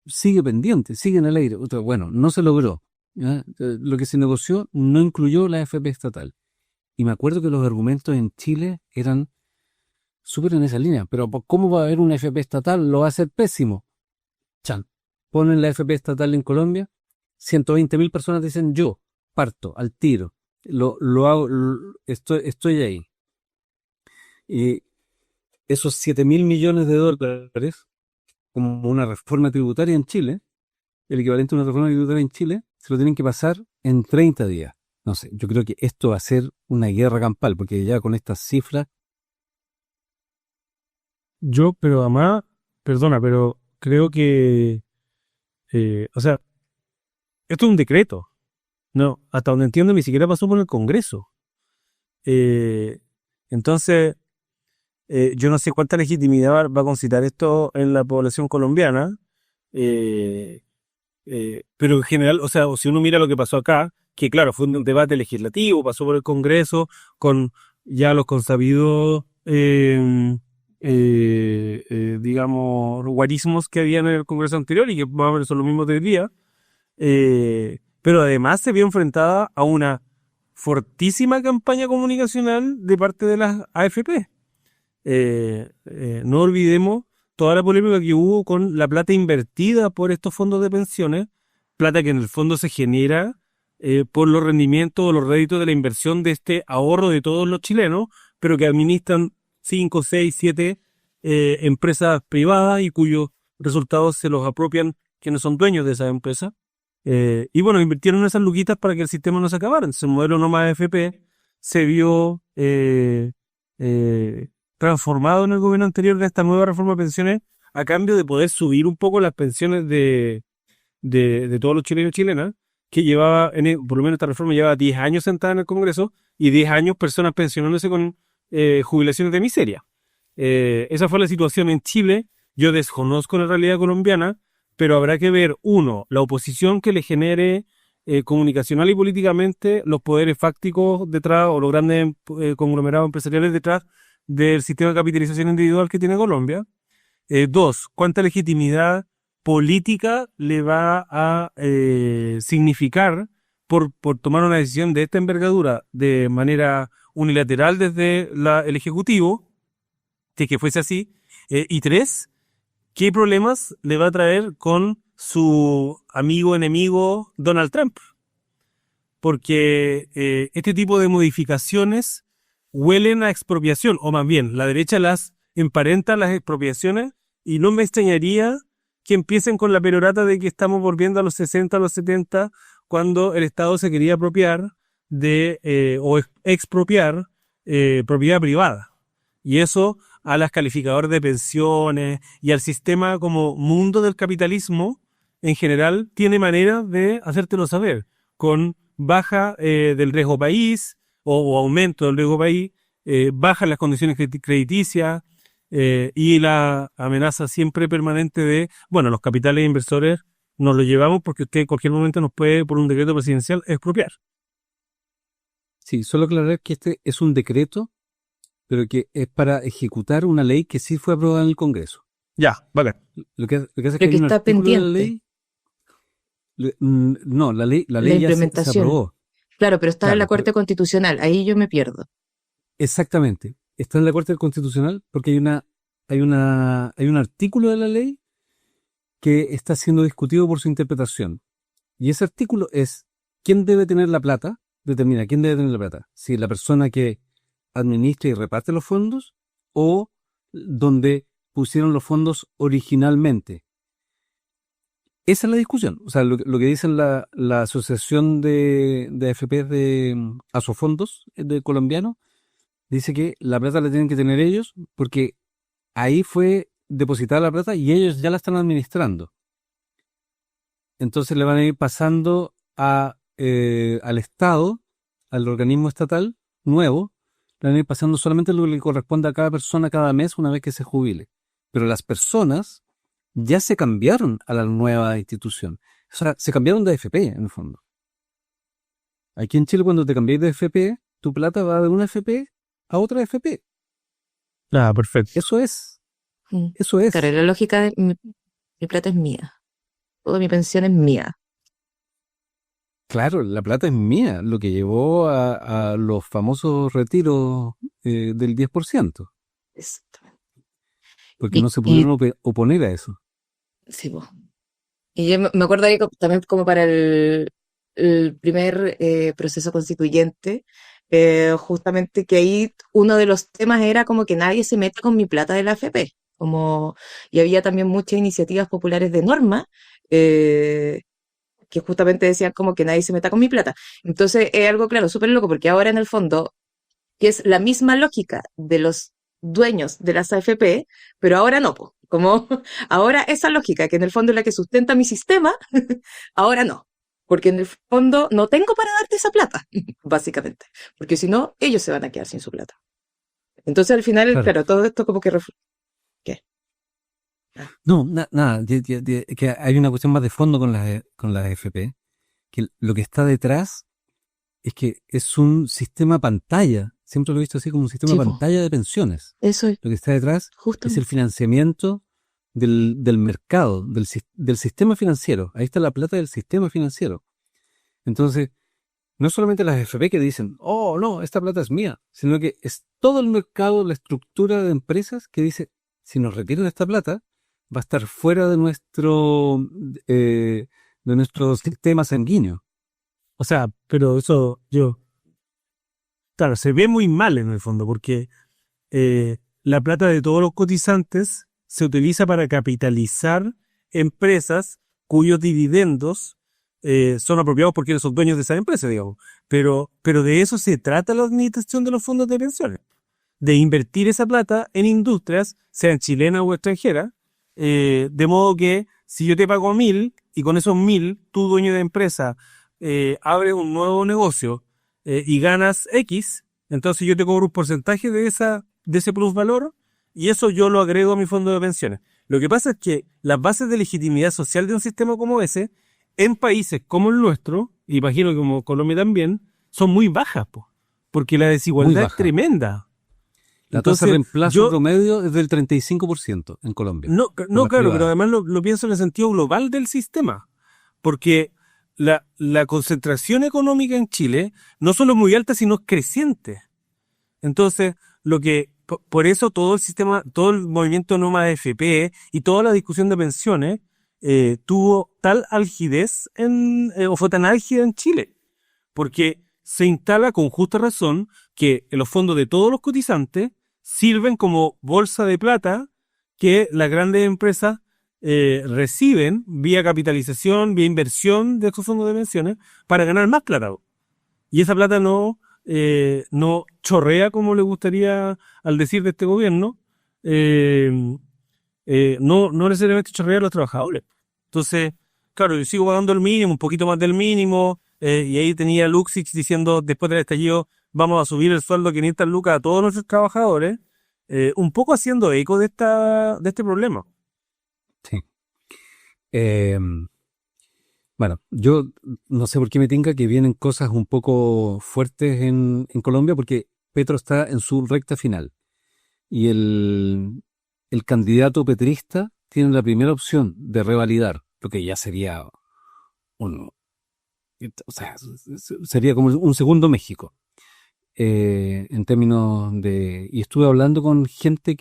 sigue pendiente, sigue en el aire. Bueno, no se logró. ¿Ya? Lo que se negoció no incluyó la AFP estatal. Y me acuerdo que los argumentos en Chile eran súper en esa línea. Pero ¿cómo va a haber una AFP estatal? Lo va a hacer pésimo. Chan. Ponen la AFP estatal en Colombia, 120.000 personas dicen yo parto al tiro. Lo hago, estoy ahí. Y esos 7.000 millones de dólares, como una reforma tributaria en Chile, el equivalente a una reforma tributaria en Chile, se lo tienen que pasar en 30 días. No sé, yo creo que esto va a ser una guerra campal, porque ya con estas cifras... Pero además, perdona, pero creo que, o sea, esto es un decreto. No, hasta donde entiendo ni siquiera pasó por el Congreso. Entonces, yo no sé cuánta legitimidad va a concitar esto en la población colombiana, pero en general, o sea, si uno mira lo que pasó acá, que claro, fue un debate legislativo, pasó por el Congreso, con ya los consabidos, digamos, guarismos que había en el Congreso anterior y que más o menos son los mismos de hoy día, pero además se vio enfrentada a una fortísima campaña comunicacional de parte de las AFP. No olvidemos toda la polémica que hubo con la plata invertida por estos fondos de pensiones, plata que en el fondo se genera por los rendimientos o los réditos de la inversión de este ahorro de todos los chilenos, pero que administran 5, 6, 7 empresas privadas y cuyos resultados se los apropian quienes son dueños de esas empresas. Y bueno, invirtieron esas luquitas para que el sistema no se acabara. Entonces el modelo no más AFP se vio transformado en el gobierno anterior en esta nueva reforma de pensiones a cambio de poder subir un poco las pensiones de todos los chilenos y chilenas, que llevaba, por lo menos esta reforma llevaba 10 años sentada en el Congreso y 10 años personas pensionándose con jubilaciones de miseria. Esa fue la situación en Chile. Yo desconozco la realidad colombiana, pero habrá que ver, uno, la oposición que le genere comunicacional y políticamente los poderes fácticos detrás o los grandes conglomerados empresariales detrás del sistema de capitalización individual que tiene Colombia. Dos, cuánta legitimidad política le va a significar por tomar una decisión de esta envergadura de manera unilateral desde el Ejecutivo, de que fuese así. Y tres, ¿qué problemas le va a traer con su amigo enemigo Donald Trump? Porque este tipo de modificaciones huelen a expropiación, o más bien, la derecha las emparenta las expropiaciones, y no me extrañaría que empiecen con la perorata de que estamos volviendo a los 60, a los 70, cuando el Estado se quería apropiar o expropiar propiedad privada. Y eso a las calificadoras de pensiones y al sistema como mundo del capitalismo en general tiene manera de hacértelo saber, con baja del riesgo país o aumento del riesgo país, bajan las condiciones crediticias y la amenaza siempre permanente de, bueno, los capitales inversores nos lo llevamos porque usted en cualquier momento nos puede, por un decreto presidencial, expropiar. Sí, solo aclarar que este es un decreto, pero que es para ejecutar una ley que sí fue aprobada en el Congreso. Ya, vale. Lo que hace es que hay un está artículo de la pendiente. ley. No, la ley La ya se implementación. aprobó. Claro, pero está en la Claro, Corte Constitucional. Ahí yo me pierdo. Exactamente. Está en la Corte Constitucional porque hay un artículo de la ley que está siendo discutido por su interpretación. Y ese artículo es quién debe tener la plata, determina quién debe tener la plata. Si la persona que administra y reparte los fondos o donde pusieron los fondos originalmente. Esa es la discusión. O sea, lo que dicen la Asociación de AFP de Asofondos de colombianos, dice que la plata la tienen que tener ellos porque ahí fue depositada la plata y ellos ya la están administrando. Entonces le van a ir pasando al Estado, al organismo estatal nuevo, le van a ir pasando solamente lo que le corresponde a cada persona cada mes una vez que se jubile. Pero las personas ya se cambiaron a la nueva institución. O sea, se cambiaron de AFP, en el fondo. Aquí en Chile, cuando te cambias de AFP, tu plata va de una AFP a otra AFP. Ah, perfecto. Eso es. Eso es. Claro, la lógica de mi plata es mía. Toda mi pensión es mía. Claro, la plata es mía, lo que llevó a los famosos retiros del 10%. Exactamente. Porque no se pudieron oponer a eso. Sí, po. Y yo me acuerdo ahí también como para el primer proceso constituyente, justamente que ahí uno de los temas era como que nadie se meta con mi plata de la AFP. Y había también muchas iniciativas populares de norma que justamente decían como que nadie se meta con mi plata. Entonces es algo, claro, súper loco, porque ahora en el fondo, que es la misma lógica de los dueños de las AFP, pero ahora no, po. Como ahora esa lógica, que en el fondo es la que sustenta mi sistema, ahora no. Porque en el fondo no tengo para darte esa plata, básicamente. Porque si no, ellos se van a quedar sin su plata. Entonces al final, claro, todo esto como que... ¿Qué? No, nada, que hay una cuestión más de fondo con las AFP, que lo que está detrás es que es un sistema pantalla, siempre lo he visto así como un sistema pantalla de pensiones. Eso es. Lo que está detrás es el financiamiento del mercado, del sistema financiero. Ahí está la plata del sistema financiero. Entonces, no es solamente las AFP que dicen, oh, no, esta plata es mía, sino que es todo el mercado, la estructura de empresas que dice, si nos retiran esta plata, va a estar fuera de nuestro sistema sanguíneo. O sea, pero eso claro, se ve muy mal en el fondo, porque la plata de todos los cotizantes se utiliza para capitalizar empresas cuyos dividendos son apropiados por quienes son dueños de esa empresa, digamos. Pero de eso se trata la administración de los fondos de pensiones. De invertir esa plata en industrias, sean chilenas o extranjeras, de modo que si yo te pago 1.000 y con esos 1.000, tú dueño de empresa, abres un nuevo negocio y ganas X, entonces yo te cobro un porcentaje de ese plusvalor y eso yo lo agrego a mi fondo de pensiones. Lo que pasa es que las bases de legitimidad social de un sistema como ese, en países como el nuestro, imagino que como Colombia también, son muy bajas, porque la desigualdad es tremenda. La tasa de reemplazo promedio es del 35% en Colombia. No, claro, pero además lo pienso en el sentido global del sistema, porque la concentración económica en Chile no solo es muy alta, sino es creciente. Entonces, por eso todo el sistema, todo el movimiento Nómada AFP y toda la discusión de pensiones tuvo tal algidez o fue tan álgida en Chile, porque se instala con justa razón que los fondos de todos los cotizantes sirven como bolsa de plata que las grandes empresas reciben vía capitalización, vía inversión de estos fondos de pensiones para ganar más plata. Y esa plata no chorrea como le gustaría al decir de este gobierno, no necesariamente chorrea a los trabajadores. Entonces, claro, yo sigo pagando el mínimo, un poquito más del mínimo, y ahí tenía Luxich diciendo después del estallido vamos a subir el sueldo a 500 lucas a todos nuestros trabajadores, un poco haciendo eco de este problema. Sí. Bueno, yo no sé por qué me tinca que vienen cosas un poco fuertes en Colombia, porque Petro está en su recta final. Y el candidato petrista tiene la primera opción de revalidar, lo que ya sería sería como un segundo México. En términos y estuve hablando con gente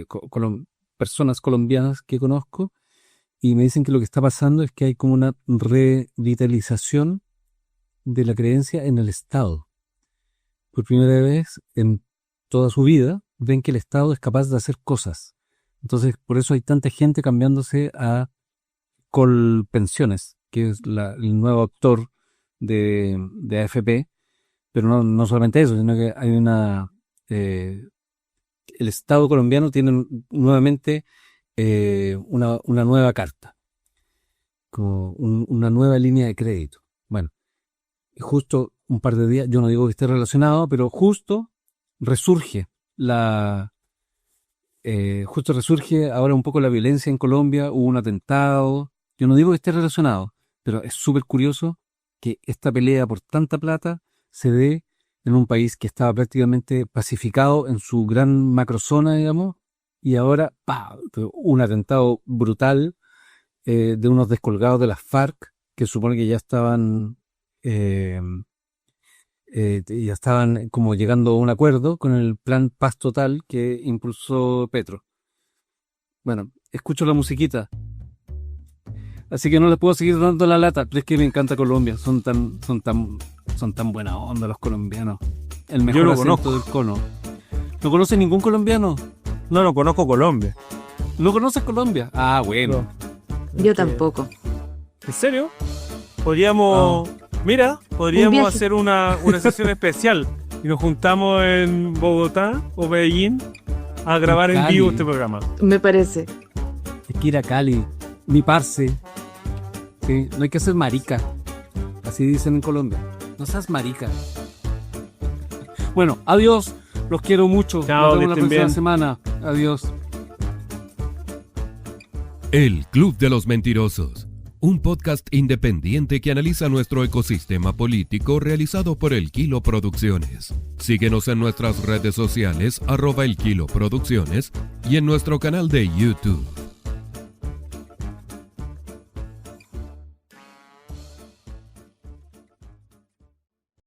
con personas colombianas que conozco y me dicen que lo que está pasando es que hay como una revitalización de la creencia en el Estado. Por primera vez en toda su vida ven que el Estado es capaz de hacer cosas. Entonces, por eso hay tanta gente cambiándose a Colpensiones, que es el nuevo actor de AFP, pero no solamente eso, sino que hay el Estado colombiano tiene nuevamente una nueva carta, como una nueva línea de crédito. Bueno, y justo un par de días, yo no digo que esté relacionado, pero justo resurge ahora un poco la violencia en Colombia, hubo un atentado. Yo no digo que esté relacionado, pero es súper curioso que esta pelea por tanta plata se dé en un país que estaba prácticamente pacificado en su gran macrozona, digamos, y ahora, un atentado brutal de unos descolgados de las FARC, que supone que ya estaban como llegando a un acuerdo con el plan Paz Total que impulsó Petro. Bueno, escucho la musiquita. Así que no les puedo seguir dando la lata, pero es que me encanta Colombia. Son tan buena onda los colombianos. El mejor Yo lo acento conozco. del cono. ¿No conoces ningún colombiano? No conozco Colombia. ¿No conoces Colombia? Ah, bueno. Yo tampoco. ¿En serio? Podríamos hacer una sesión especial y nos juntamos en Bogotá o Medellín a grabar en Cali. vivo este programa. Me parece. Hay que ir a Cali, mi parce. Sí, no hay que ser marica. Así dicen en Colombia. No seas marica. Bueno, adiós. Los quiero mucho. Chao, Nos vemos la que estén próxima bien. semana. Adiós. El Club de los Mentirosos, un podcast independiente que analiza nuestro ecosistema político realizado por El Kilo Producciones. Síguenos en nuestras redes sociales @elkiloproducciones y en nuestro canal de YouTube.